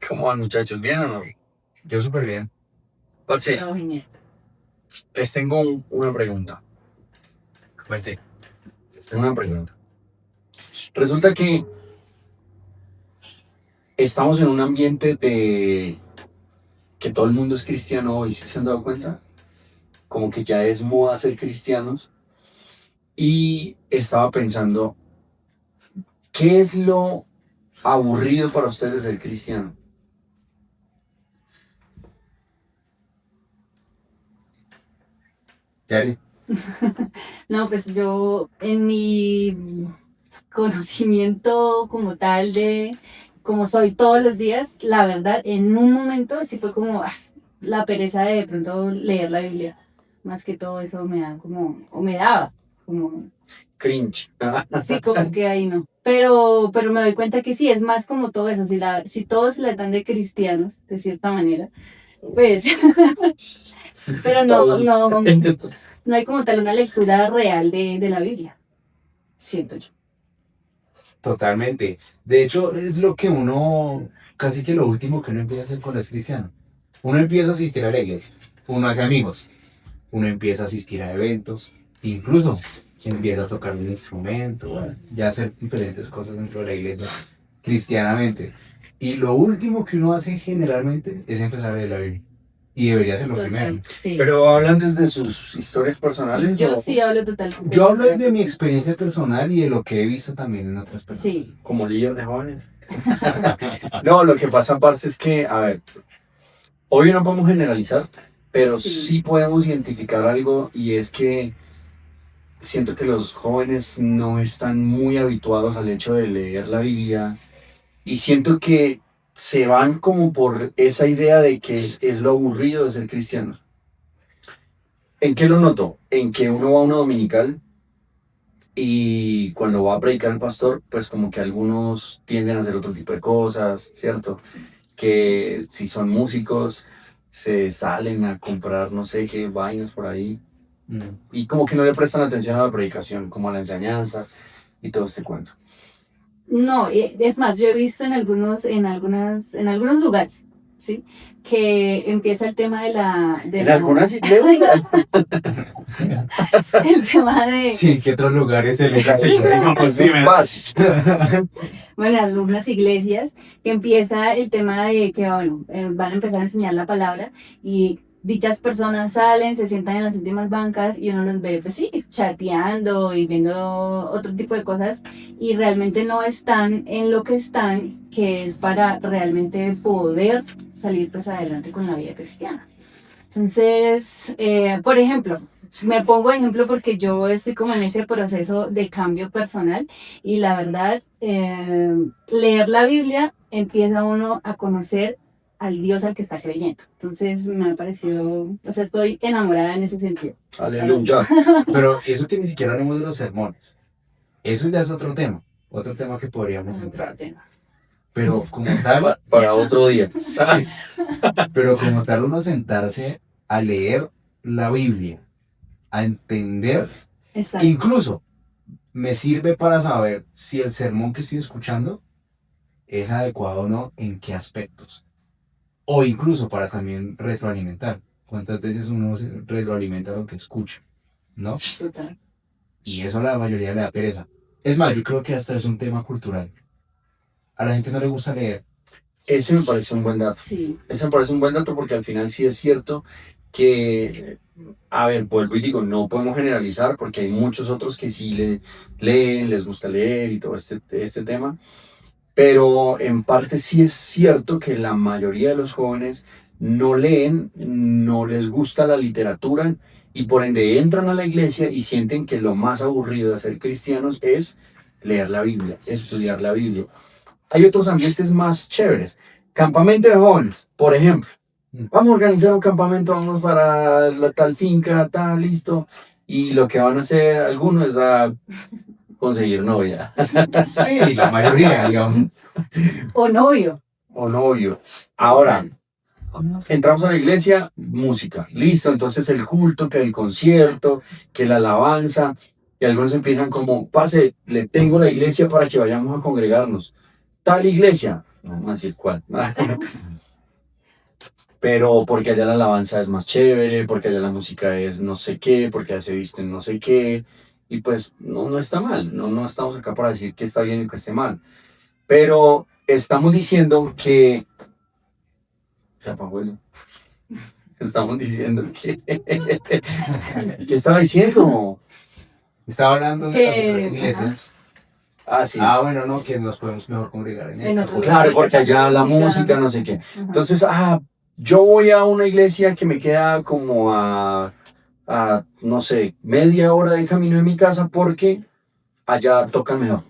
¿Cómo van, muchachos? ¿Bien o no? Yo súper bien. Parce, Todo genial. les tengo una pregunta. Cuente. Les tengo una pregunta. Resulta que estamos en un ambiente de que todo el mundo es cristiano hoy, ¿sí se han dado cuenta? Como que ya es moda ser cristianos. Y estaba pensando, ¿qué es lo aburrido para ustedes de ser cristiano? Yari. No, pues yo en mi conocimiento como tal de como soy todos los días, la verdad, en un momento sí fue como la pereza de pronto leer la Biblia. Más que todo eso me da como, o me daba, como, Cringe. sí, como que ahí no. Pero me doy cuenta que sí, es más como todo eso. Si todos se la dan de cristianos, de cierta manera, pues, pero no hay como tal una lectura real de la Biblia, siento yo. Totalmente. De hecho, es lo que uno, casi que lo último que uno empieza a hacer cuando es cristiano. Uno empieza a asistir a la iglesia, uno hace amigos, uno empieza a asistir a eventos, incluso empieza a tocar un instrumento, bueno, ya hacer diferentes cosas dentro de la iglesia, cristianamente. Y lo último que uno hace generalmente es empezar a leer la Biblia. Y debería ser lo primero. Total, sí. ¿Pero hablan desde sus historias personales? Yo o sí hablo totalmente. Yo hablo desde mi experiencia personal y de lo que he visto también en otras personas. Sí. como líder de jóvenes? No, lo que pasa, parce, es que, a ver, hoy no podemos generalizar, pero sí podemos identificar algo, y es que siento que los jóvenes no están muy habituados al hecho de leer la Biblia, y siento que se van como por esa idea de que es lo aburrido de ser cristiano. ¿En qué lo noto? En que uno va a una dominical y cuando va a predicar el pastor, pues como que algunos tienden a hacer otro tipo de cosas, ¿cierto? Que si son músicos, se salen a comprar no sé qué vainas por ahí, y como que no le prestan atención a la predicación, como a la enseñanza y todo este cuento. No, es más, yo he visto en algunos lugares, ¿sí? Que empieza el tema En algunas iglesias. el tema de, Sí, ¿qué otros lugares se le Vas. bueno, en algunas iglesias, que empieza el tema de que, bueno, van a empezar a enseñar la palabra y dichas personas salen, se sientan en las últimas bancas y uno los ve, pues sí, chateando y viendo otro tipo de cosas y realmente no están en lo que están, que es para realmente poder salir pues adelante con la vida cristiana. Entonces, por ejemplo, me pongo de ejemplo porque yo estoy como en ese proceso de cambio personal y la verdad, leer la Biblia empieza uno a conocer al Dios al que está creyendo. Entonces me ha parecido, o sea, estoy enamorada en ese sentido. Aleluya. Pero eso que ni siquiera hablemos de los sermones. Eso ya es otro tema que podríamos entrar. Pero como tal, Para otro día. pero como tal uno sentarse a leer la Biblia, a entender, Exacto. incluso me sirve para saber si el sermón que estoy escuchando es adecuado o no, en qué aspectos. O incluso para también retroalimentar. ¿Cuántas veces uno se retroalimenta lo que escucha? ¿No? Total. Y eso a la mayoría le da pereza. Es más, yo creo que hasta es un tema cultural. A la gente no le gusta leer. Ese me parece un buen dato. Sí. Ese me parece un buen dato porque al final sí es cierto que, a ver, vuelvo y digo, no podemos generalizar porque hay muchos otros que sí leen, les gusta leer y todo este tema. Pero en parte sí es cierto que la mayoría de los jóvenes no leen, no les gusta la literatura y por ende entran a la iglesia y sienten que lo más aburrido de ser cristianos es leer la Biblia, estudiar la Biblia. Hay otros ambientes más chéveres. Campamento de jóvenes, por ejemplo. Vamos a organizar un campamento, vamos para la tal finca, tal, listo. Y lo que van a hacer algunos es a conseguir novia. Sí, la mayoría, digamos. O novio. o novio. Ahora, entramos a la iglesia, música, listo, entonces el culto, que el concierto, que la alabanza, y algunos empiezan como, pase, le tengo la iglesia para que vayamos a congregarnos. Tal iglesia, no vamos a decir cuál, pero porque allá la alabanza es más chévere, porque allá la música es no sé qué, porque allá se visten no sé qué, y pues no, no está mal, no, no estamos acá para decir que está bien y que esté mal, pero estamos diciendo que... Se apagó eso. Estamos diciendo que... ¿Qué estaba diciendo? Estaba hablando de las Que- otras iglesias. Ah, sí. Bueno, no, que nos podemos mejor congregar en En esta. otro Claro, porque allá la Sí, música, claro. no sé qué. Ajá. Entonces, yo voy a una iglesia que me queda como no sé, media hora de camino de mi casa porque allá tocan mejor.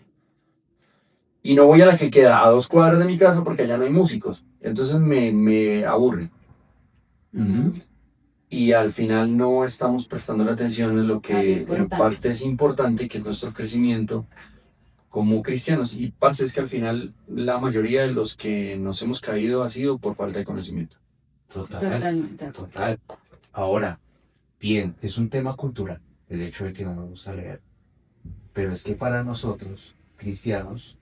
Y no voy a la que queda a 2 cuadras de mi casa porque allá no hay músicos. Entonces me aburre. Ujú. Y al final no estamos prestando la atención en lo A lo que en importante. parte es importante, que es nuestro crecimiento como cristianos. Y pasa es que al final la mayoría de los que nos hemos caído ha sido por falta de conocimiento. Total. Totalmente. Total. Ahora, bien, es un tema cultural, el hecho de que no nos gusta leer. Pero es que para nosotros, cristianos,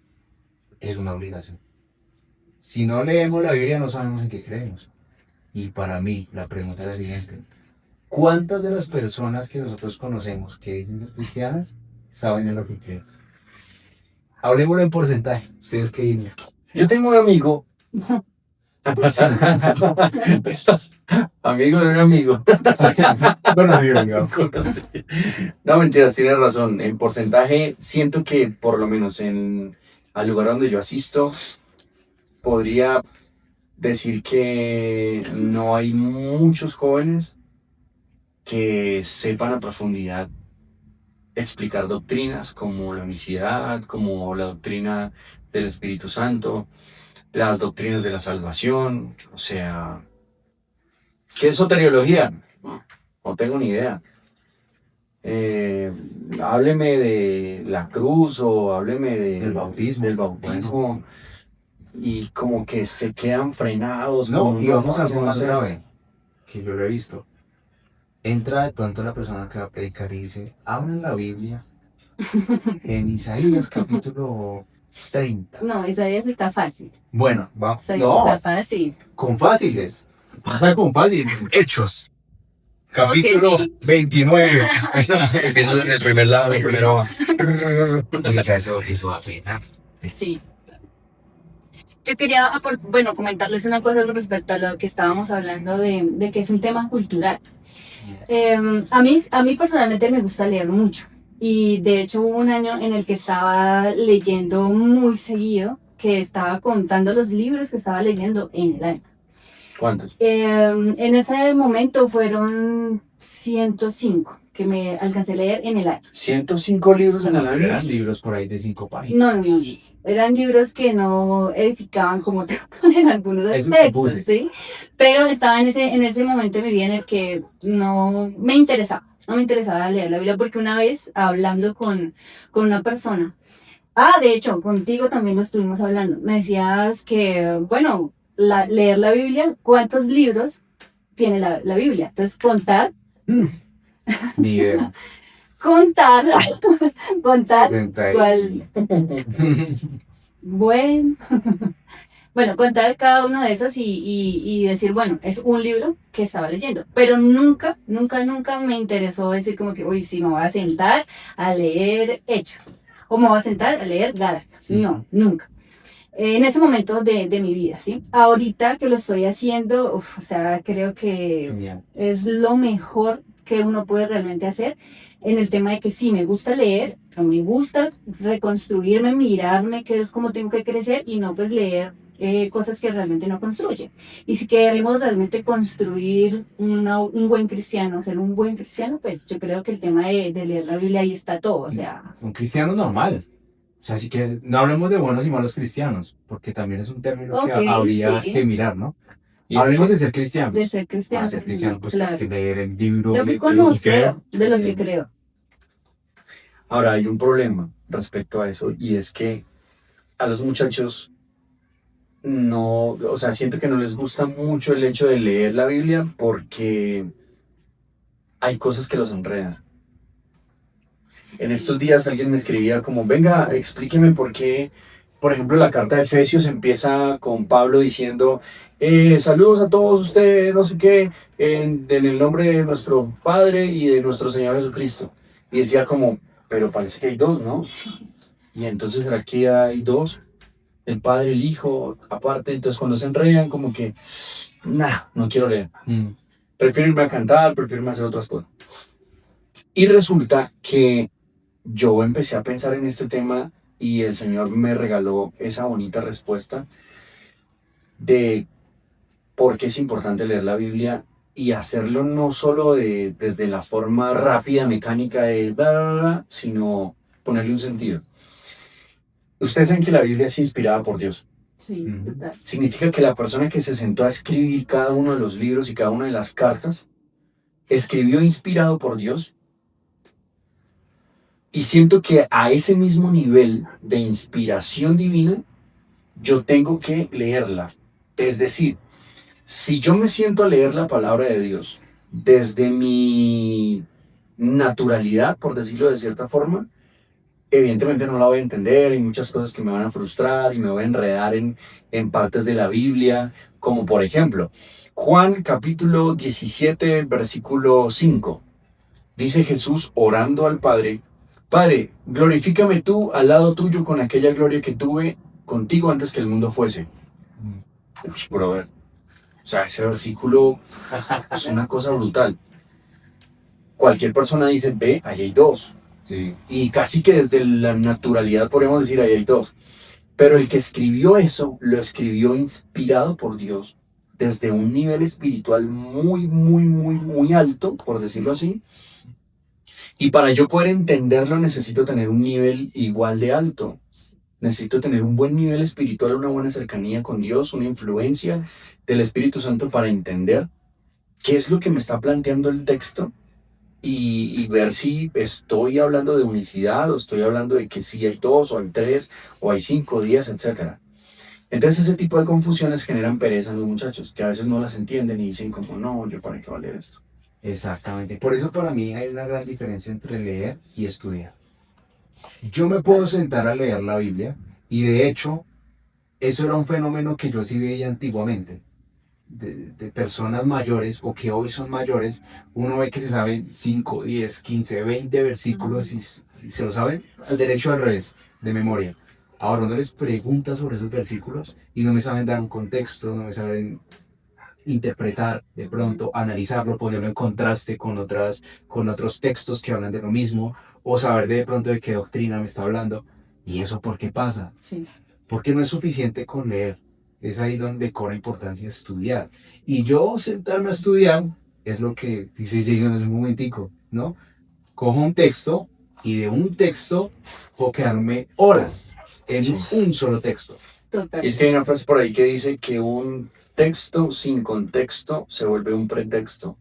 es una obligación. Si no leemos la Biblia, no sabemos en qué creemos. Y para mí, la pregunta es la siguiente. ¿Cuántas de las personas que nosotros conocemos que dicen ser cristianas saben en lo que creen? Hablemoslo en porcentaje. ¿Ustedes qué dicen? Yo tengo un amigo, amigo de un amigo. Bueno, amigo. No, mentiras, tienes razón. En porcentaje, siento que por lo menos al lugar donde yo asisto, podría decir que no hay muchos jóvenes que sepan a profundidad explicar doctrinas como la unicidad, como la doctrina del Espíritu Santo, las doctrinas de la salvación. O sea, ¿qué es soteriología? No tengo ni idea. Hábleme de la cruz o hábleme Del bautismo. del bautismo, y como que se quedan frenados. No, como y vamos a sé, algo no más sé. grave, que yo lo he visto. Entra de pronto la persona que va a predicar y dice, abran la Biblia en Isaías capítulo 30. No, Isaías está fácil. Bueno, vamos. Isaías No, está fácil. con fáciles. Pasa con fáciles. Hechos. Capítulo 29. Empieza desde el primer lado, el primero. Oiga, eso da pena. Sí. Yo quería, bueno, comentarles una cosa respecto a lo que estábamos hablando de que es un tema cultural. A mí personalmente me gusta leer mucho y de hecho hubo un año en el que estaba leyendo muy seguido, que estaba contando los libros que estaba leyendo en el año. ¿Cuántos? En ese momento fueron 105 que me alcancé a leer en el año. 105 libros en el año. Eran libros por ahí de 5 páginas. No. Eran libros que no edificaban como tal en algunos Eso aspectos, supuse. ¿sí? Pero estaba en ese momento de mi vida en el que no me interesaba leer la Biblia, porque una vez hablando con una persona, de hecho, contigo también lo estuvimos hablando, me decías que, bueno, leer la Biblia, ¿cuántos libros tiene la Biblia? Entonces, contar, Ni idea. contar 60 y- cuál. Bueno, contar cada uno de esos y decir, bueno, es un libro que estaba leyendo, pero nunca me interesó decir como que, uy, sí, me voy a sentar a leer Hechos, o me voy a sentar a leer Gálatas. No, nunca. En ese momento de mi vida, ¿sí? Ahorita que lo estoy haciendo, o sea, creo que Genial. es lo mejor que uno puede realmente hacer en el tema de que sí, me gusta leer, pero me gusta reconstruirme, mirarme qué es cómo tengo que crecer y no pues leer cosas que realmente no construyen. Y si queremos realmente construir un buen cristiano, ser un buen cristiano, pues yo creo que el tema de leer la Biblia ahí está todo, o sea... Un cristiano normal. O sea, así que no hablemos de buenos y malos cristianos, porque también es un término que Ok, habría sí. que mirar, ¿no? Y es Hablemos que- de ser cristianos. De ser cristiano. Ser cristiano, pues claro. que leer el libro. Yo que y conocer creer. de lo que creo. Ahora hay un problema respecto a eso, y es que a los muchachos no, o sea, siento que no les gusta mucho el hecho de leer la Biblia porque hay cosas que los enredan. En estos días alguien me escribía como, venga, explíqueme por qué, por ejemplo, la carta de Efesios empieza con Pablo diciendo, saludos a todos ustedes, no sé qué, en el nombre de nuestro Padre y de nuestro Señor Jesucristo. Y decía como, pero parece que hay dos, ¿no? Y entonces ¿será que hay dos? El Padre, el Hijo, aparte. Entonces cuando se enredan como que, nah, no quiero leer. Prefiero irme a cantar, prefiero irme a hacer otras cosas. Y resulta que yo empecé a pensar en este tema y el Señor me regaló esa bonita respuesta de por qué es importante leer la Biblia y hacerlo no solo desde la forma rápida, mecánica de bla, bla, bla, sino ponerle un sentido. Ustedes saben que la Biblia es inspirada por Dios. Sí, total. Significa que la persona que se sentó a escribir cada uno de los libros y cada una de las cartas, escribió inspirado por Dios. Y siento que a ese mismo nivel de inspiración divina, yo tengo que leerla. Es decir, si yo me siento a leer la palabra de Dios desde mi naturalidad, por decirlo de cierta forma, evidentemente no la voy a entender, hay muchas cosas que me van a frustrar y me voy a enredar en partes de la Biblia, como por ejemplo, Juan capítulo 17, versículo 5. Dice Jesús orando al Padre, Padre, glorifícame tú al lado tuyo con aquella gloria que tuve contigo antes que el mundo fuese. Uy, brother. O sea, ese versículo es una cosa brutal. Cualquier persona dice, ve, ahí hay dos. Sí. Y casi que desde la naturalidad podemos decir, ahí hay dos. Pero el que escribió eso, lo escribió inspirado por Dios, desde un nivel espiritual muy, muy, muy, muy alto, por decirlo así. Y para yo poder entenderlo necesito tener un nivel igual de alto. Necesito tener un buen nivel espiritual, una buena cercanía con Dios, una influencia del Espíritu Santo para entender qué es lo que me está planteando el texto y ver si estoy hablando de unicidad o estoy hablando de que sí hay dos o hay tres o hay 5 días, etc. Entonces ese tipo de confusiones generan pereza en los muchachos, que a veces no las entienden y dicen como, no, yo para qué va a leer esto. Exactamente. Por eso para mí hay una gran diferencia entre leer y estudiar. Yo me puedo sentar a leer la Biblia y de hecho eso era un fenómeno que yo sí veía antiguamente. De personas mayores o que hoy son mayores, uno ve que se saben 5, 10, 15, 20 versículos y se lo saben al derecho o al revés, de memoria. Ahora uno les pregunta sobre esos versículos y no me saben dar un contexto, no me saben interpretar, de pronto analizarlo, ponerlo en contraste con otros textos que hablan de lo mismo, o saber de pronto de qué doctrina me está hablando. ¿Y eso por qué pasa? Sí. Porque no es suficiente con leer. Es ahí donde cobra importancia estudiar. Y yo sentarme a estudiar es lo que dice Jay en un momentico, ¿no? Cojo un texto y de un texto puedo quedarme horas en un solo texto. Total. Y es que hay una frase por ahí que dice que un texto sin contexto se vuelve un pretexto.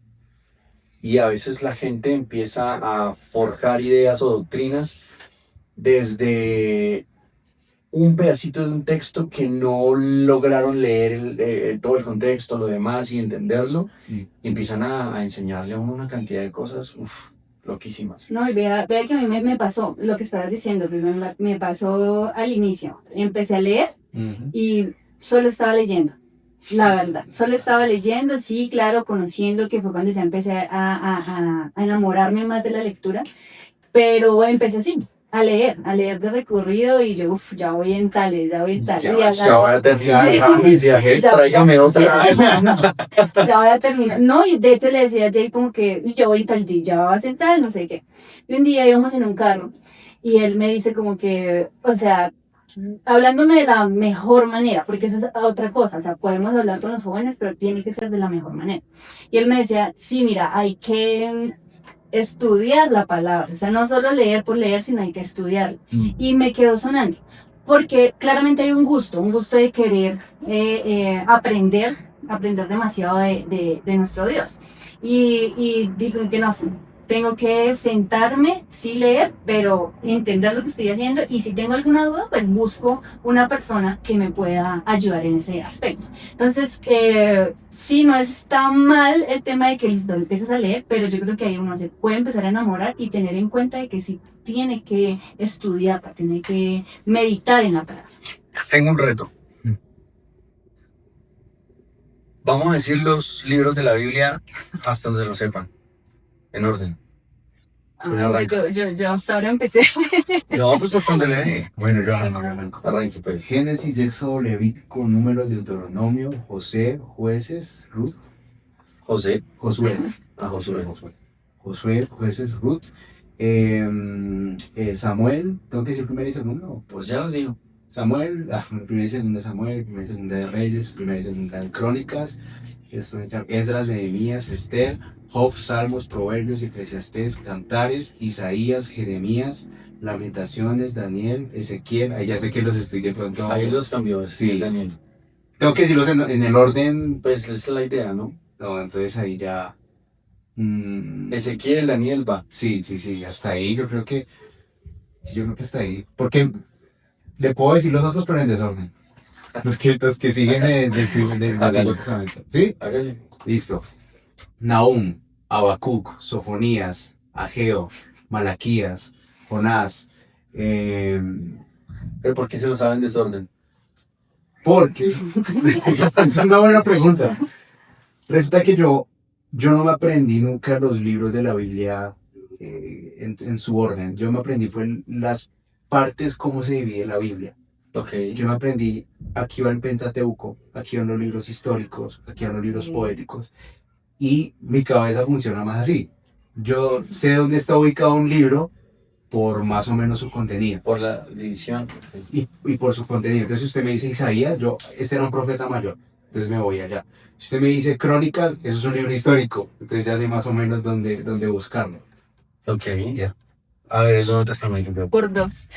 Y a veces la gente empieza a forjar ideas o doctrinas desde un pedacito de un texto que no lograron leer todo el contexto, lo demás y entenderlo, y empiezan a enseñarle a uno una cantidad de cosas, loquísimas. No, y vea que a mí me pasó lo que estabas diciendo, me pasó al inicio. Empecé a leer y solo estaba leyendo, la verdad. Solo estaba leyendo, sí, claro, conociendo, que fue cuando ya empecé a enamorarme más de la lectura, pero empecé así. A leer de recorrido y yo, ya voy en tales, ya voy en tales. Ya voy a terminar mi viaje, tráigame otra. Ya voy a terminar. No, y de hecho le decía a Jay como que yo voy tal día, ya vas en tal, no sé qué. Y un día íbamos en un carro y él me dice como que, o sea, hablándome de la mejor manera, porque eso es otra cosa, o sea, podemos hablar con los jóvenes, pero tiene que ser de la mejor manera. Y él me decía, sí, mira, hay que estudiar la palabra, o sea, no solo leer por leer, sino hay que estudiarla. Y me quedó sonando, porque claramente hay un gusto de querer aprender demasiado de nuestro Dios. Y digo que no sé, tengo que sentarme, sí leer, pero entender lo que estoy haciendo y si tengo alguna duda, pues busco una persona que me pueda ayudar en ese aspecto. Entonces, sí, no está mal el tema de que listo, empieces a leer, pero yo creo que ahí uno se puede empezar a enamorar y tener en cuenta de que sí tiene que estudiar, tiene que meditar en la palabra. Tengo un reto. Vamos a decir los libros de la Biblia hasta donde lo sepan, en orden. ¿Quién arranca? Yo hasta ahora empecé. No, pues hasta donde lee. Bueno, yo arranco. Arranque, pues. Génesis, Éxodo, Levítico, Números, Deuteronomio, José, Jueces, Ruth, José. Josué. Josué. Josué, Jueces, Ruth, Samuel. ¿Tengo que decir primero y segundo? Pues ya los digo. Samuel, primera y segunda Samuel, primera y segunda de Reyes, primera y segunda de Crónicas, Esdras, Nehemías, Esther, Job, Salmos, Proverbios, Eclesiastés, Cantares, Isaías, Jeremías, Lamentaciones, Daniel, Ezequiel. Ahí ya sé que los estoy de pronto. Ahí los cambió, Sí. Daniel. Tengo que decirlos en el orden. Pues esa es la idea, ¿no? No, entonces ahí ya. Ezequiel, Daniel va. Sí, hasta ahí yo creo que. Sí, yo creo que hasta ahí. Porque le puedo decir los otros, pero en desorden. Los que siguen del Antiguo Testamento. ¿Sí? Hágale. Listo. Nahum, Habacuc, Sofonías, Ageo, Malaquías, Jonás. Pero ¿por qué se lo saben en desorden? Porque. Es una buena pregunta. Resulta que yo no me aprendí nunca los libros de la Biblia en su orden. Yo me aprendí fue las partes cómo se divide la Biblia. Ok. Yo me aprendí, aquí va el Pentateuco, aquí van los libros históricos, aquí van los libros poéticos, y mi cabeza funciona más así. Yo sé dónde está ubicado un libro por más o menos su contenido. Por la división. Y por su contenido. Entonces, si usted me dice Isaías, este era un profeta mayor, entonces me voy allá. Si usted me dice Crónicas, eso es un libro histórico, entonces ya sé más o menos dónde buscarlo. Ok. Ya. A ver, el Nuevo Testamento. Por dos.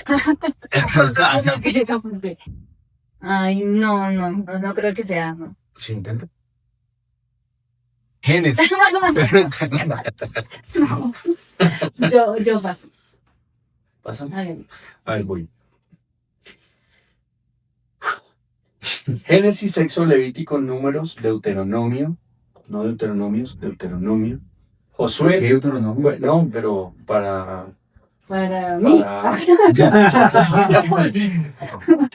Ay, no creo que sea. No. ¿Se intenta? Génesis. Yo paso. ¿Pasa? Hágale. A ver, voy. Génesis, Éxodo, Levítico, Números, Deuteronomio. No Deuteronomios, Deuteronomio. Josué. Deuteronomio. No, pero para mí.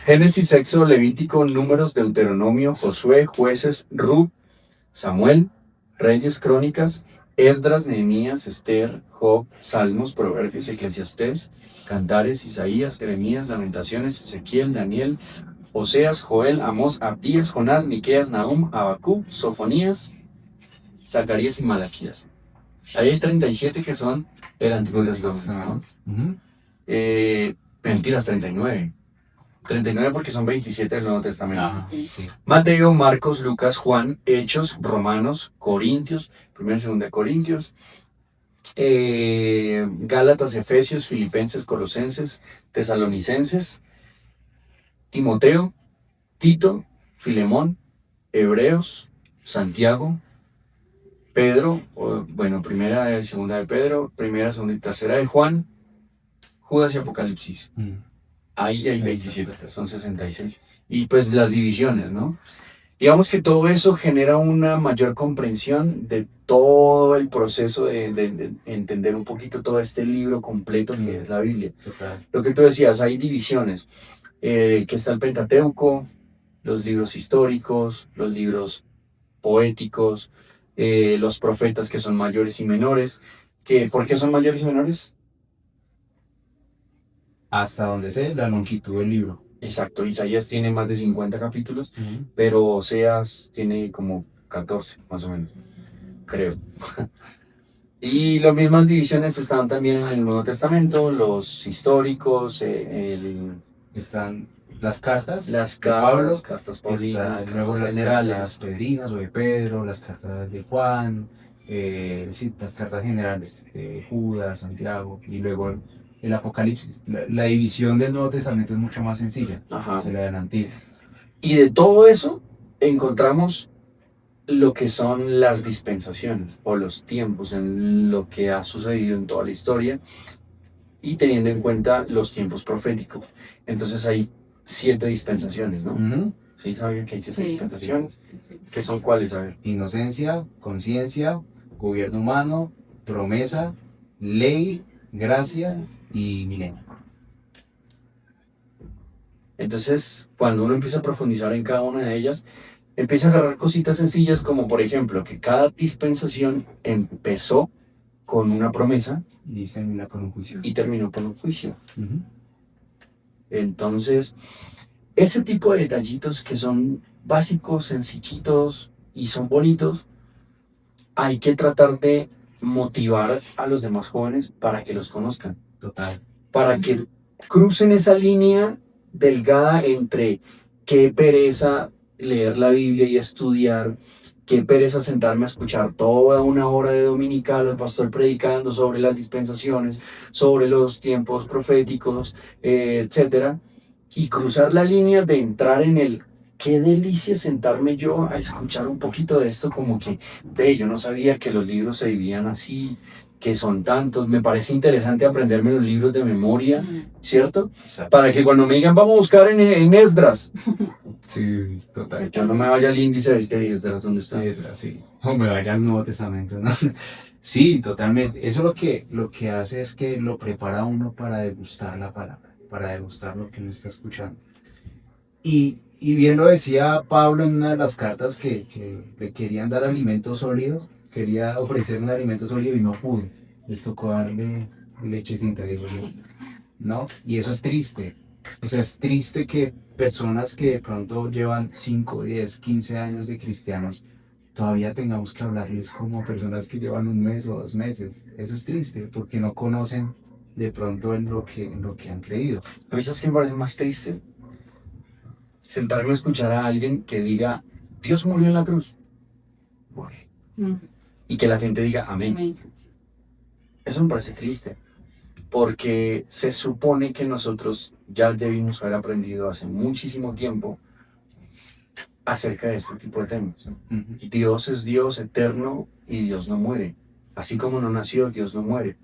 Génesis, Éxodo, Levítico, Números, Deuteronomio, Josué, Jueces, Ruth, Samuel, Reyes, Crónicas, Esdras, Nehemías, Esther, Job, Salmos, Proverbios, Eclesiastés, Cantares, Isaías, Jeremías, Lamentaciones, Ezequiel, Daniel, Oseas, Joel, Amós, Abdías, Jonás, Miqueas, Nahum, Habacuc, Sofonías, Zacarías y Malaquías. Ahí hay 37 que son el Antiguo Testamento, ¿no? Mentiras, 39. 39 porque son 27 del Nuevo Testamento. Ajá, sí. Mateo, Marcos, Lucas, Juan, Hechos, Romanos, Corintios, 1 y 2 Corintios, Gálatas, Efesios, Filipenses, Colosenses, Tesalonicenses, Timoteo, Tito, Filemón, Hebreos, Santiago, Pedro, primera y segunda de Pedro, primera, segunda y tercera de Juan, Judas y Apocalipsis. Ahí hay 27, son 66. Y pues las divisiones, ¿no? Digamos que todo eso genera una mayor comprensión de todo el proceso de entender un poquito todo este libro completo que es la Biblia. Total. Lo que tú decías, hay divisiones, que está el Pentateuco, los libros históricos, los libros poéticos, los profetas que son mayores y menores. ¿Por qué son mayores y menores? Hasta donde sé, la longitud del libro. Exacto, Isaías tiene más de 50 capítulos, pero Oseas tiene como 14, más o menos, creo. Y las mismas divisiones están también en el Nuevo Testamento, los históricos, Están las cartas. las de Pablo, cartas paulinas, luego las generales. cartas pedrinas o de Pedro, las cartas de Juan, las cartas generales de Judas, Santiago, y luego el Apocalipsis. La división del Nuevo Testamento es mucho más sencilla Ajá. que la del Antiguo. Y de todo eso encontramos lo que son las dispensaciones o los tiempos en lo que ha sucedido en toda la historia y teniendo en cuenta los tiempos proféticos. Entonces hay 7 dispensaciones, ¿no? Ujú. ¿Sí sabían que hay 7 Sí. dispensaciones? ¿Qué son cuáles? A ver. Inocencia, conciencia, gobierno humano, promesa, ley, gracia y milenio. Entonces, cuando uno empieza a profundizar en cada una de ellas, empieza a agarrar cositas sencillas como, por ejemplo, que cada dispensación empezó con una promesa Y dicen una con un juicio. y terminó con un juicio. Ujú. Entonces, ese tipo de detallitos que son básicos, sencillitos y son bonitos, hay que tratar de motivar a los demás jóvenes para que los conozcan, Total. para que crucen esa línea delgada entre qué pereza leer la Biblia y estudiar, qué pereza sentarme a escuchar toda una hora de dominical al pastor predicando sobre las dispensaciones, sobre los tiempos proféticos, etcétera, y cruzar la línea de entrar en el qué delicia sentarme yo a escuchar un poquito de esto, como que, ve, yo no sabía que los libros se dividían así, que son tantos, me parece interesante aprenderme los libros de memoria, ¿cierto? Exacto. Para que cuando me digan, vamos a buscar en Esdras, Sí, total. yo no me vaya al índice de este Esdras, ¿dónde está? Sí. O me vaya al Nuevo Testamento, ¿no? Sí, totalmente. Eso lo que hace es que lo prepara a uno para degustar la palabra, para degustar lo que uno está escuchando. Y bien lo decía Pablo en una de las cartas que le querían dar alimento sólido, quería ofrecer un alimento sólido y no pudo. Les tocó darle leche sin digo yo, ¿no? Y eso es triste. O sea, es triste que personas que de pronto llevan 5, 10, 15 años de cristianos, todavía tengamos que hablarles como personas que llevan 1 mes o 2 meses. Eso es triste porque no conocen de pronto en lo que han creído. ¿A mí sabes qué me parece más triste? Sentarme a escuchar a alguien que diga, Dios murió en la cruz. Y que la gente diga, amén. Amén. Eso me parece triste, porque se supone que nosotros ya debimos haber aprendido hace muchísimo tiempo acerca de este tipo de temas. Ujú. Dios es Dios eterno y Dios no muere. Así como no nació, Dios no muere.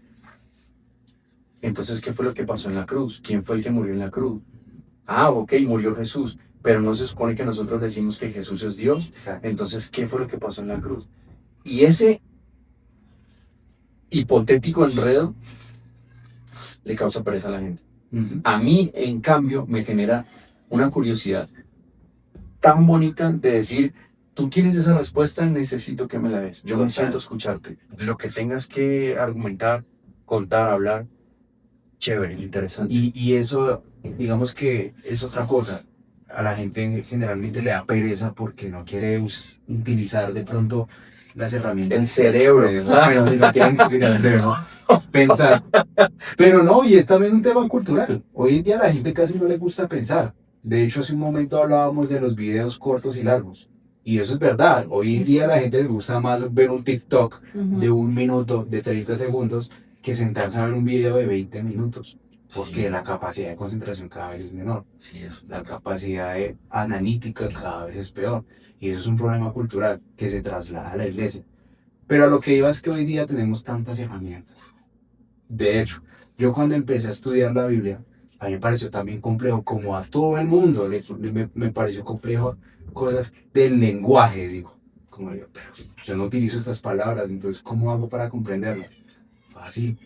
Entonces, ¿qué fue lo que pasó en la cruz? ¿Quién fue el que murió en la cruz? Ah, ok, murió Jesús, pero no se supone que nosotros decimos que Jesús es Dios. Exacto. Entonces, ¿qué fue lo que pasó en la cruz? Y ese hipotético enredo le causa pereza a la gente. Ujú. A mí, en cambio, me genera una curiosidad tan bonita de decir, tú tienes esa respuesta, necesito que me la des. Yo me Total. siento a escucharte. Lo que tengas que argumentar, contar, hablar, chévere, interesante. Y eso, digamos que es otra cosa. A la gente generalmente le da pereza porque no quiere utilizar de pronto las herramientas. El cerebro. Pero no quieren utilizar el cerebro. Pensar. Pero no, y es también un tema cultural. Hoy en día a la gente casi no le gusta pensar. De hecho, hace un momento hablábamos de los videos cortos y largos. Y eso es verdad. Hoy en día a la gente le gusta más ver un TikTok de 1 minuto, de 30 segundos, que sentarse a ver un video de 20 minutos. Porque la capacidad de concentración cada vez es menor. Sí, es La capacidad de analítica cada vez es peor. Y eso es un problema cultural que se traslada a la iglesia. Pero a lo que iba es que hoy día tenemos tantas herramientas. De hecho, yo cuando empecé a estudiar la Biblia, a mí me pareció también complejo, como a todo el mundo, me pareció complejo cosas del lenguaje, digo. Como yo, pero yo no utilizo estas palabras, entonces ¿cómo hago para comprenderlas? Fácil.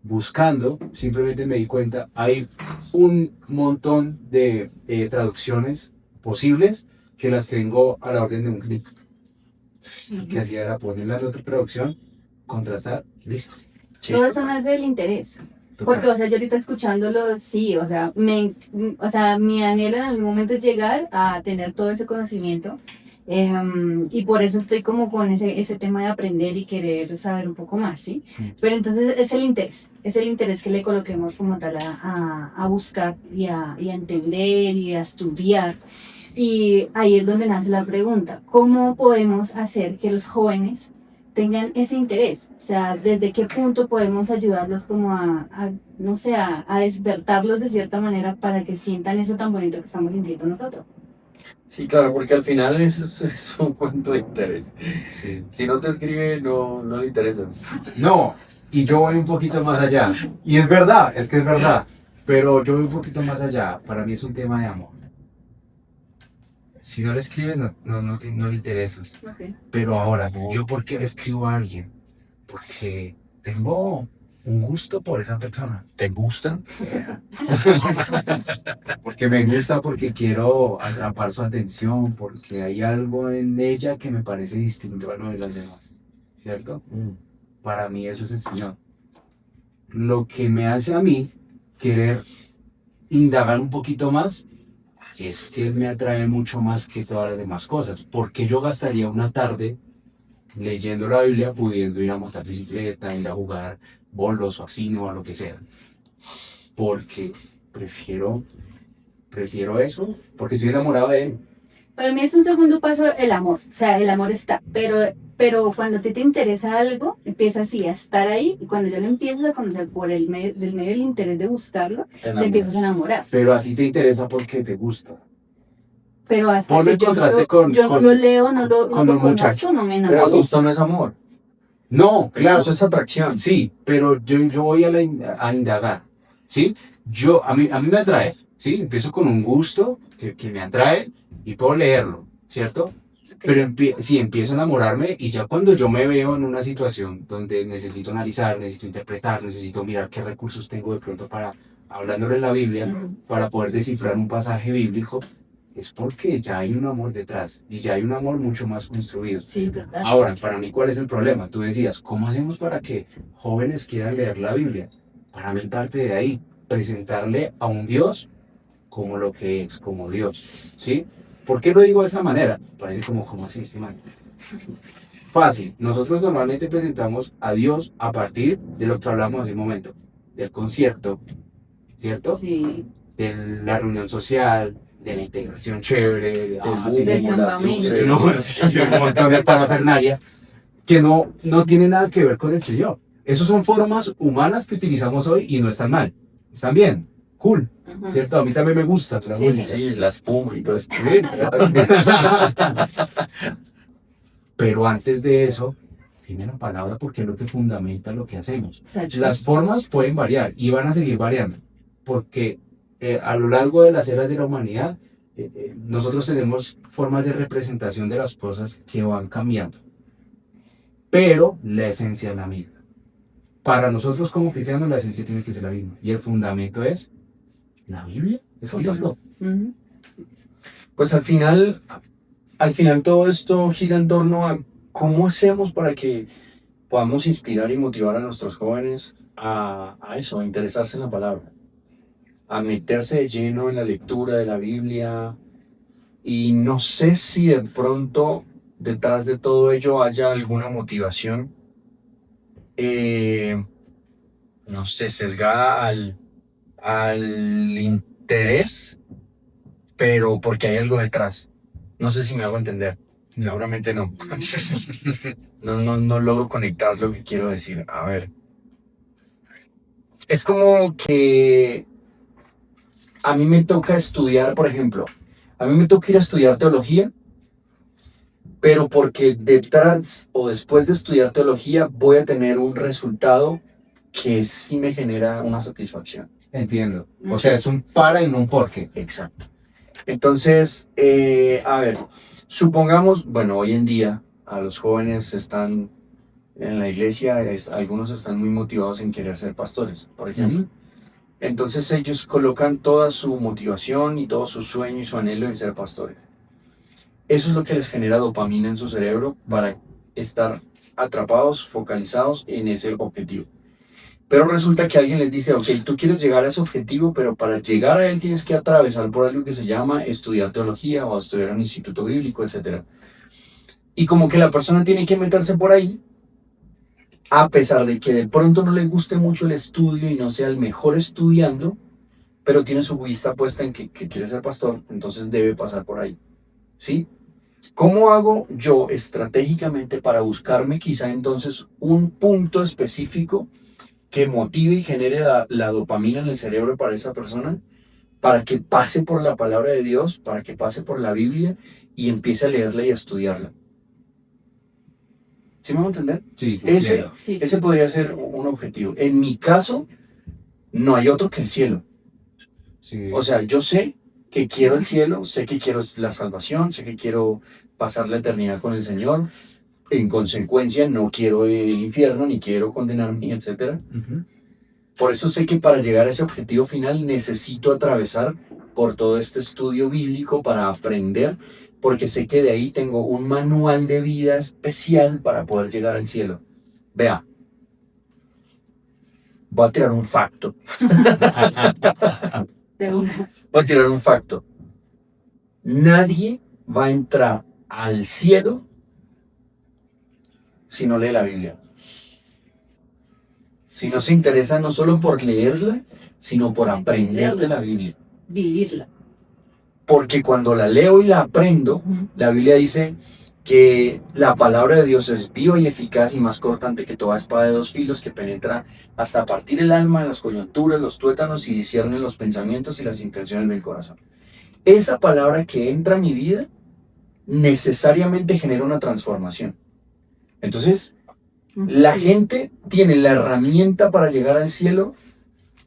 Buscando, simplemente me di cuenta, hay un montón de traducciones posibles que las tengo a la orden de un clic. Entonces, ¿qué hacía? Era poner la otra traducción, contrastar, listo. Sí. Todo eso nace del interés. Porque, o sea, yo ahorita escuchándolo, sí, o sea, mi anhelo en algún momento es llegar a tener todo ese conocimiento. Y por eso estoy como con ese tema de aprender y querer saber un poco más, ¿sí? Pero entonces es el interés que le coloquemos como tal a buscar y a entender y a estudiar. Y ahí es donde nace la pregunta, ¿cómo podemos hacer que los jóvenes tengan ese interés? O sea, ¿desde qué punto podemos ayudarlos como no sé, a despertarlos de cierta manera para que sientan eso tan bonito que estamos sintiendo nosotros? Sí, claro, porque al final es un cuento de interés. Sí. Si no te escribe, no le interesas. No, y yo voy un poquito más allá. Y es verdad, es que es verdad. Pero yo voy un poquito más allá. Para mí es un tema de amor. Si no le escribes, no le interesas. Ok. Pero ahora, ¿yo por qué le escribo a alguien? Porque tengo un gusto por esa persona. ¿Te gusta? Porque me gusta, porque quiero atrapar su atención, porque hay algo en ella que me parece distinto a lo de las demás. ¿Cierto? Para mí eso es el Señor. Lo que me hace a mí querer indagar un poquito más es que Él me atrae mucho más que todas las demás cosas. Porque yo gastaría una tarde leyendo la Biblia, pudiendo ir a montar bicicleta, ir a jugar bolos o a cine o a lo que sea. Porque prefiero eso, porque estoy enamorado de Él. Para mí es un segundo paso el amor, o sea, el amor está, pero cuando a ti te interesa algo, empieza así a estar ahí, y cuando yo lo empiezo a conocer por el medio, del medio del interés de buscarlo, te empiezas a enamorar. Pero a ti te interesa porque te gusta. Pero hasta Vos lo que yo, encontraste yo no lo leo, no lo con un muchacho. conozco, no me Pero enamoro. gusto no es amor. No, claro, Eso es atracción. sí, pero yo voy a indagar, ¿sí? A mí me atrae, ¿sí? Empiezo con un gusto que me atrae y puedo leerlo, ¿cierto? Pero si empiezo a enamorarme y ya cuando yo me veo en una situación donde necesito analizar, necesito interpretar, necesito mirar qué recursos tengo de pronto para, hablándole en la Biblia, Ujú. para poder descifrar un pasaje bíblico, es porque ya hay un amor detrás y ya hay un amor mucho más construido. Sí, total. Ahora, para mí, ¿cuál es el problema? Tú decías, ¿cómo hacemos para que jóvenes quieran leer la Biblia? Para mí parte de ahí, presentarle a un Dios como lo que es, como Dios, ¿sí? ¿Por qué lo digo de esta manera? Parece como así, este man. Fácil, nosotros normalmente presentamos a Dios a partir de lo que hablamos hace un momento, del concierto, ¿cierto? Sí. De la reunión social, de la integración chévere, Del campamento. no, sí, un montón de parafernalia que no tiene nada que ver con el Señor. Esas son formas humanas que utilizamos hoy y no están mal, están bien, cool, Ajá. ¿cierto? A mí también me gusta la Sí. música. Sí, las pum y todo eso. Sí, claro. Pero antes de eso, viene la palabra porque es lo que fundamenta lo que hacemos. Exacto. Las formas pueden variar y van a seguir variando, porque a lo largo de las eras de la humanidad, nosotros tenemos formas de representación de las cosas que van cambiando, pero la esencia es la misma. Para nosotros como cristianos la esencia tiene que ser la misma y el fundamento es la Biblia, es Cristo. Ujú. Pues al final todo esto gira en torno a cómo hacemos para que podamos inspirar y motivar a nuestros jóvenes a eso, a interesarse en la palabra, a meterse de lleno en la lectura de la Biblia. Y no sé si de pronto detrás de todo ello haya alguna motivación, no sé, sesgada al interés, pero porque hay algo detrás. No sé si me hago entender. Seguramente no. No logro conectar lo que quiero decir. A ver. Es como que a mí me toca estudiar, por ejemplo, a mí me toca ir a estudiar teología, pero porque detrás o después de estudiar teología voy a tener un resultado que sí me genera una satisfacción. Entiendo. O sea, es un para y no un porque. Exacto. Entonces, a ver, supongamos, bueno, hoy en día a los jóvenes están en la iglesia, algunos están muy motivados en querer ser pastores, por ejemplo. Entonces ellos colocan toda su motivación y todo su sueño y su anhelo en ser pastores. Eso es lo que les genera dopamina en su cerebro para estar atrapados, focalizados en ese objetivo. Pero resulta que alguien les dice, ok, tú quieres llegar a ese objetivo, pero para llegar a él tienes que atravesar por algo que se llama estudiar teología o estudiar en un instituto bíblico, etc. Y como que la persona tiene que meterse por ahí, a pesar de que de pronto no le guste mucho el estudio y no sea el mejor estudiando, pero tiene su vista puesta en que quiere ser pastor, entonces debe pasar por ahí. ¿Sí? ¿Cómo hago yo estratégicamente para buscarme quizá entonces un punto específico que motive y genere la dopamina en el cerebro para esa persona para que pase por la palabra de Dios, para que pase por la Biblia y empiece a leerla y a estudiarla. ¿Sí me voy a entender? Sí, Ese, claro. Sí, ese podría ser un objetivo. En mi caso, no hay otro que el cielo. Sí. O sea, yo sé que quiero el cielo, sé que quiero la salvación, sé que quiero pasar la eternidad con el Señor. En consecuencia, no quiero el infierno, ni quiero condenarme, etc. Ujú. Por eso sé que para llegar a ese objetivo final necesito atravesar por todo este estudio bíblico para aprender, porque sé que de ahí tengo un manual de vida especial para poder llegar al cielo. Vea, voy a tirar un facto. de una. Voy a tirar un facto. Nadie va a entrar al cielo si no lee la Biblia. Si no se interesa no solo por leerla, sino por aprender de la Biblia. Vivirla. Porque cuando la leo y la aprendo, la Biblia dice que la palabra de Dios es viva y eficaz y más cortante que toda espada de dos filos que penetra hasta partir el alma, las coyunturas, los tuétanos y discierne los pensamientos y las intenciones del corazón. Esa palabra que entra a mi vida necesariamente genera una transformación. Entonces, la gente tiene la herramienta para llegar al cielo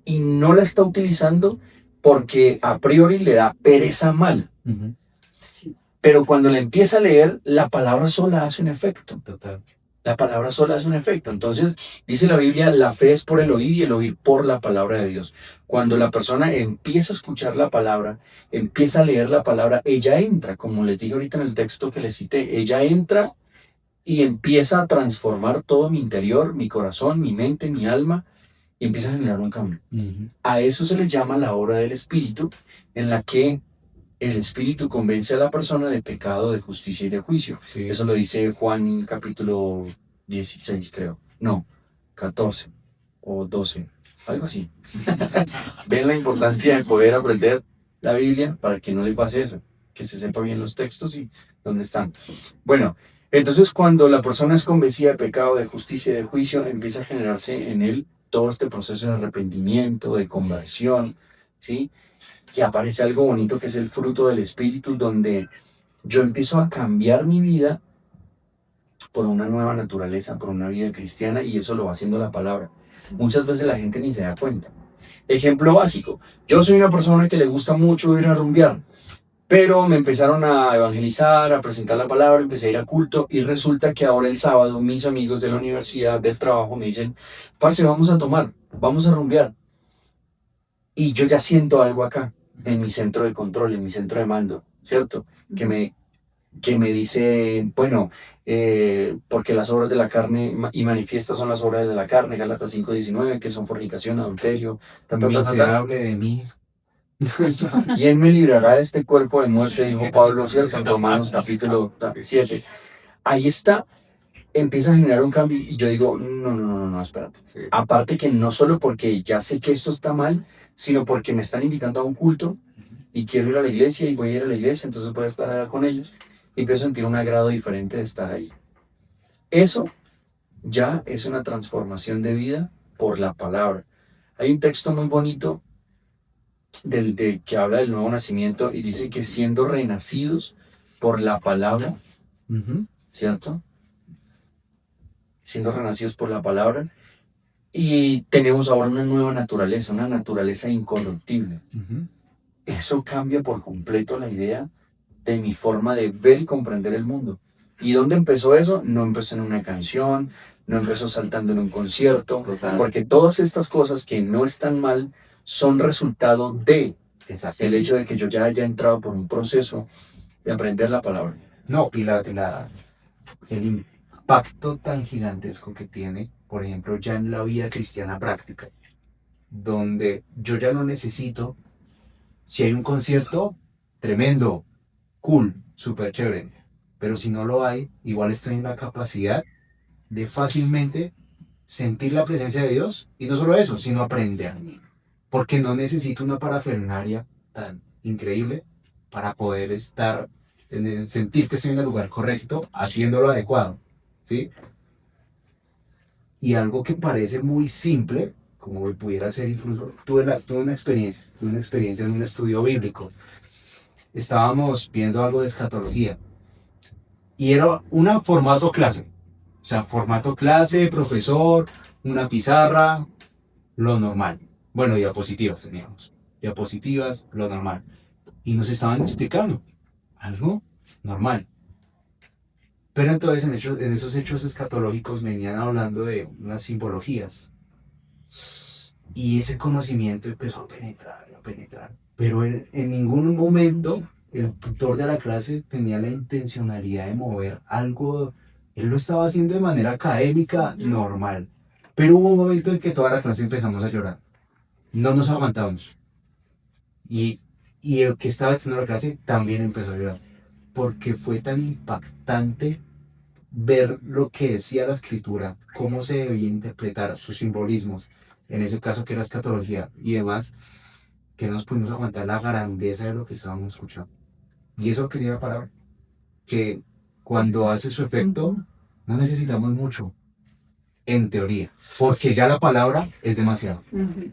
y no la está utilizando porque a priori le da pereza mal. Ujú. Sí. Pero cuando la empieza a leer, la palabra sola hace un efecto. Total. La palabra sola hace un efecto. Entonces, dice la Biblia, la fe es por el oír y el oír por la palabra de Dios. Cuando la persona empieza a escuchar la palabra, empieza a leer la palabra, ella entra, como les dije ahorita en el texto que les cité, ella entra y empieza a transformar todo mi interior, mi corazón, mi mente, mi alma, y empieza a generar un cambio. Ujú. A eso se le llama la obra del Espíritu, en la que el Espíritu convence a la persona de pecado, de justicia y de juicio. Sí. Eso lo dice Juan capítulo 16, creo. No, 14 o 12, algo así. Ven la importancia de poder aprender la Biblia para que no le pase eso, que se sepa bien los textos y dónde están. Bueno, entonces cuando la persona es convencida de pecado, de justicia y de juicio, empieza a generarse en él todo este proceso de arrepentimiento, de conversión, ¿sí? Y aparece algo bonito que es el fruto del Espíritu, donde yo empiezo a cambiar mi vida por una nueva naturaleza, por una vida cristiana, y eso lo va haciendo la palabra. Sí. Muchas veces la gente ni se da cuenta. Ejemplo básico, yo soy una persona que le gusta mucho ir a rumbear, pero me empezaron a evangelizar, a presentar la palabra, empecé a ir a culto, y resulta que ahora el sábado mis amigos de la universidad, del trabajo, me dicen, parce, vamos a tomar, vamos a rumbear. Y yo ya siento algo acá, en mi centro de control, en mi centro de mando, ¿cierto? Que me dice, bueno, porque las obras de la carne y manifiestas son las obras de la carne, Gálatas 5:19, que son fornicación, adulterio, ta, ta, ta, ta, ta. Miserable de mí. ¿Quién me librará de este cuerpo de muerte? Dijo Pablo, ¿cierto? En Romanos capítulo 7. Ahí está, empieza a generar un cambio y yo digo, no, espérate. Sí. Aparte que no solo porque ya sé que esto está mal, sino porque me están invitando a un culto y quiero ir a la iglesia y voy a ir a la iglesia, entonces voy a estar allá con ellos y empiezo a sentir un agrado diferente de estar ahí. Eso ya es una transformación de vida por la palabra. Hay un texto muy bonito que habla del nuevo nacimiento y dice que siendo renacidos por la palabra, Ujú. ¿cierto? Siendo renacidos por la palabra y tenemos ahora una nueva naturaleza, una naturaleza incorruptible. Ujú. Eso cambia por completo la idea de mi forma de ver y comprender el mundo. ¿Y dónde empezó eso? No empezó en una canción, no empezó saltando en un concierto, Total. porque todas estas cosas que no están mal son resultado de Exacto. el hecho de que yo ya haya entrado por un proceso de aprender la palabra. No, y el impacto tan gigantesco que tiene, por ejemplo, ya en la vida cristiana práctica, donde yo ya no necesito, si hay un concierto, tremendo, cool, súper chévere, pero si no lo hay, igual estoy en la capacidad de fácilmente sentir la presencia de Dios, y no solo eso, sino aprender, porque no necesito una parafernalia tan increíble para poder sentir que estoy en el lugar correcto, haciéndolo adecuado, ¿sí? Y algo que parece muy simple, como pudiera ser incluso, tuve una experiencia en un estudio bíblico. Estábamos viendo algo de escatología y era un formato clase, o sea, formato clase, profesor, una pizarra, lo normal. Bueno, diapositivas teníamos, diapositivas, lo normal. Y nos estaban explicando algo normal. Pero entonces en esos hechos escatológicos venían hablando de unas simbologías. Y ese conocimiento empezó a penetrar, a penetrar. Pero en ningún momento el tutor de la clase tenía la intencionalidad de mover algo. Él lo estaba haciendo de manera académica, normal. Pero hubo un momento en que toda la clase empezamos a llorar. No nos aguantábamos. Y el que estaba haciendo la clase también empezó a llorar. Porque fue tan impactante ver lo que decía la escritura, cómo se debía interpretar sus simbolismos, en ese caso que era escatología y demás, que no nos pudimos aguantar la grandeza de lo que estábamos escuchando. Y eso quería parar, que cuando hace su efecto, no necesitamos mucho, en teoría, porque ya la palabra es demasiado. Ujú.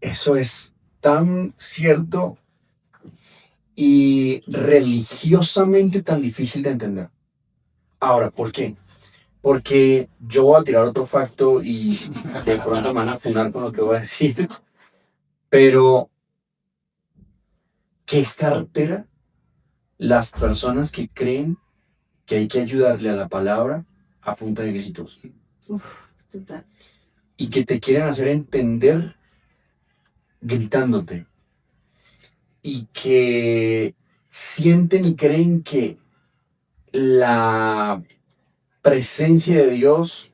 Eso es tan cierto y religiosamente tan difícil de entender. Ahora, ¿por qué? Porque yo voy a tirar otro facto y de pronto me van a funar con lo que voy a decir, pero qué cartera las personas que creen que hay que ayudarle a la palabra a punta de gritos Uf, total. y que te quieren hacer entender gritándote y que sienten y creen que la presencia de Dios,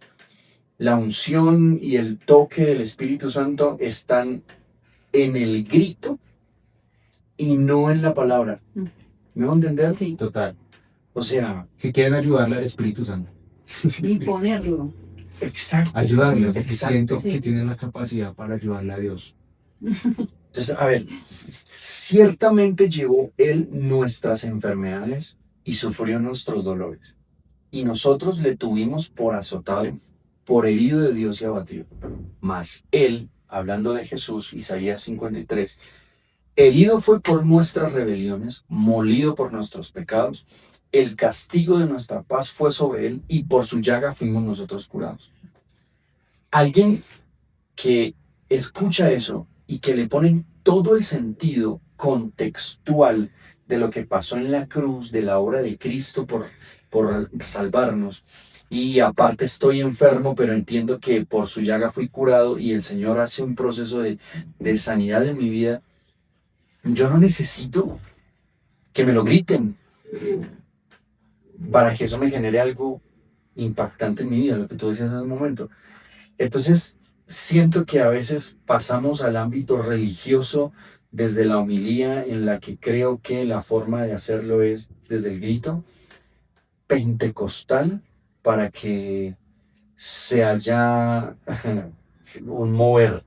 la unción y el toque del Espíritu Santo están en el grito y no en la palabra. ¿Me va a entender? Sí. Total. O sea, Que quieren ayudarle al Espíritu Santo. Imponerlo. exacto. Ayudarle, o sea, que Exacto. sienten Sí. que tienen la capacidad para ayudarle a Dios. Entonces, a ver, ciertamente llevó Él nuestras enfermedades y sufrió nuestros dolores. Y nosotros le tuvimos por azotado, por herido de Dios y abatido. Mas Él, hablando de Jesús, Isaías 53, herido fue por nuestras rebeliones, molido por nuestros pecados. El castigo de nuestra paz fue sobre Él y por su llaga fuimos nosotros curados. Alguien que escucha eso y que le ponen todo el sentido contextual de lo que pasó en la cruz, de la obra de Cristo por salvarnos. Y aparte estoy enfermo, pero entiendo que por su llaga fui curado y el Señor hace un proceso de sanidad en mi vida. Yo no necesito que me lo griten para que eso me genere algo impactante en mi vida, lo que tú decías hace un momento. Entonces, siento que a veces pasamos al ámbito religioso desde la homilía, en la que creo que la forma de hacerlo es desde el grito, pentecostal, para que se haya un mover.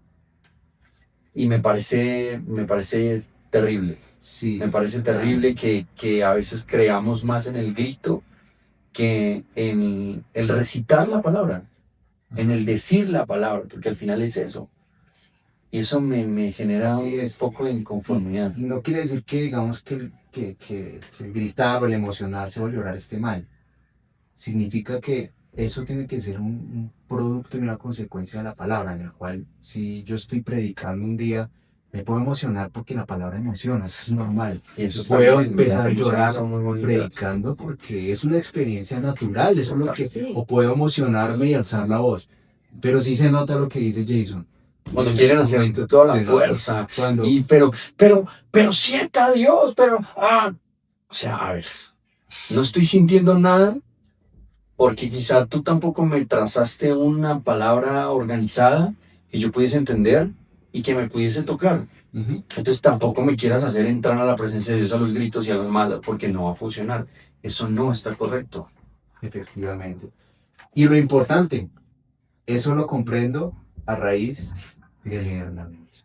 Y me parece terrible. Sí. Me parece terrible que a veces creamos más en el grito que en el recitar la palabra, en el decir la palabra, porque al final es eso. Y eso me genera Así un es. poco de inconformidad. Y no quiere decir que, digamos, que el gritar o el emocionarse o el llorar esté mal. Significa que eso tiene que ser un producto y una consecuencia de la palabra, en el cual si yo estoy predicando un día, me puedo emocionar porque la palabra emociona, eso es normal. Y eso está Puedo bien, empezar las a emociones llorar son muy bonitas. predicando porque es una experiencia natural, eso es lo que... Sí. O puedo emocionarme y alzar la voz. Pero sí se nota lo que dice Jason. Cuando quieren hacer Cuando toda la se nota, fuerza. Cuando, Y pero sienta a Dios, o sea, a ver, no estoy sintiendo nada porque quizá tú tampoco me trazaste una palabra organizada que yo pudiese entender y que me pudiese tocar. Ujú. Entonces tampoco me quieras hacer entrar a la presencia de Dios a los gritos y a las malas porque no va a funcionar. Eso no está correcto. Efectivamente. Y lo importante, eso lo comprendo a raíz de leer la Biblia.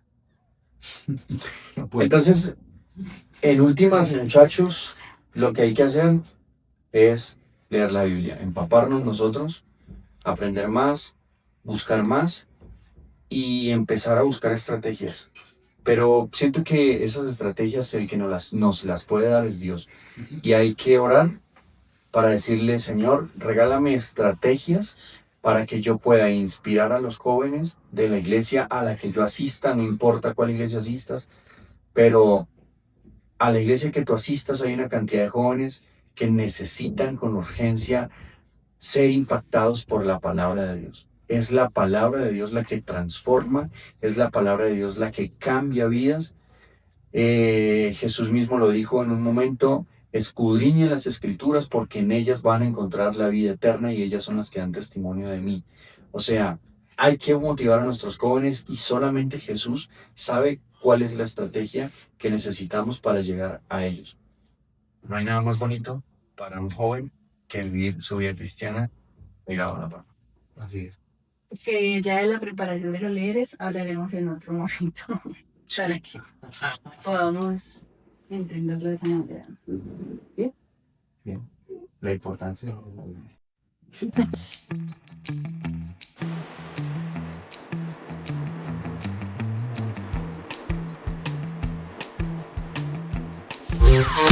Pues, Entonces, en últimas, muchachos, lo que hay que hacer es leer la Biblia, empaparnos nosotros, aprender más, buscar más y empezar a buscar estrategias. Pero siento que esas estrategias el que nos las puede dar es Dios. Y hay que orar para decirle, Señor, regálame estrategias para que yo pueda inspirar a los jóvenes de la iglesia a la que yo asista, no importa cuál iglesia asistas, pero a la iglesia que tú asistas hay una cantidad de jóvenes que necesitan con urgencia ser impactados por la palabra de Dios. Es la palabra de Dios la que transforma, es la palabra de Dios la que cambia vidas. Jesús mismo lo dijo en un momento, escudriñen las escrituras porque en ellas van a encontrar la vida eterna y ellas son las que dan testimonio de mí. O sea, hay que motivar a nuestros jóvenes y solamente Jesús sabe cuál es la estrategia que necesitamos para llegar a ellos. No hay nada más bonito para un joven que vivir su vida cristiana pegado a la palabra. Así es. Que ya de la preparación de los líderes hablaremos en otro momento. Para que podamos entenderlo de esa manera. Bien. La importancia.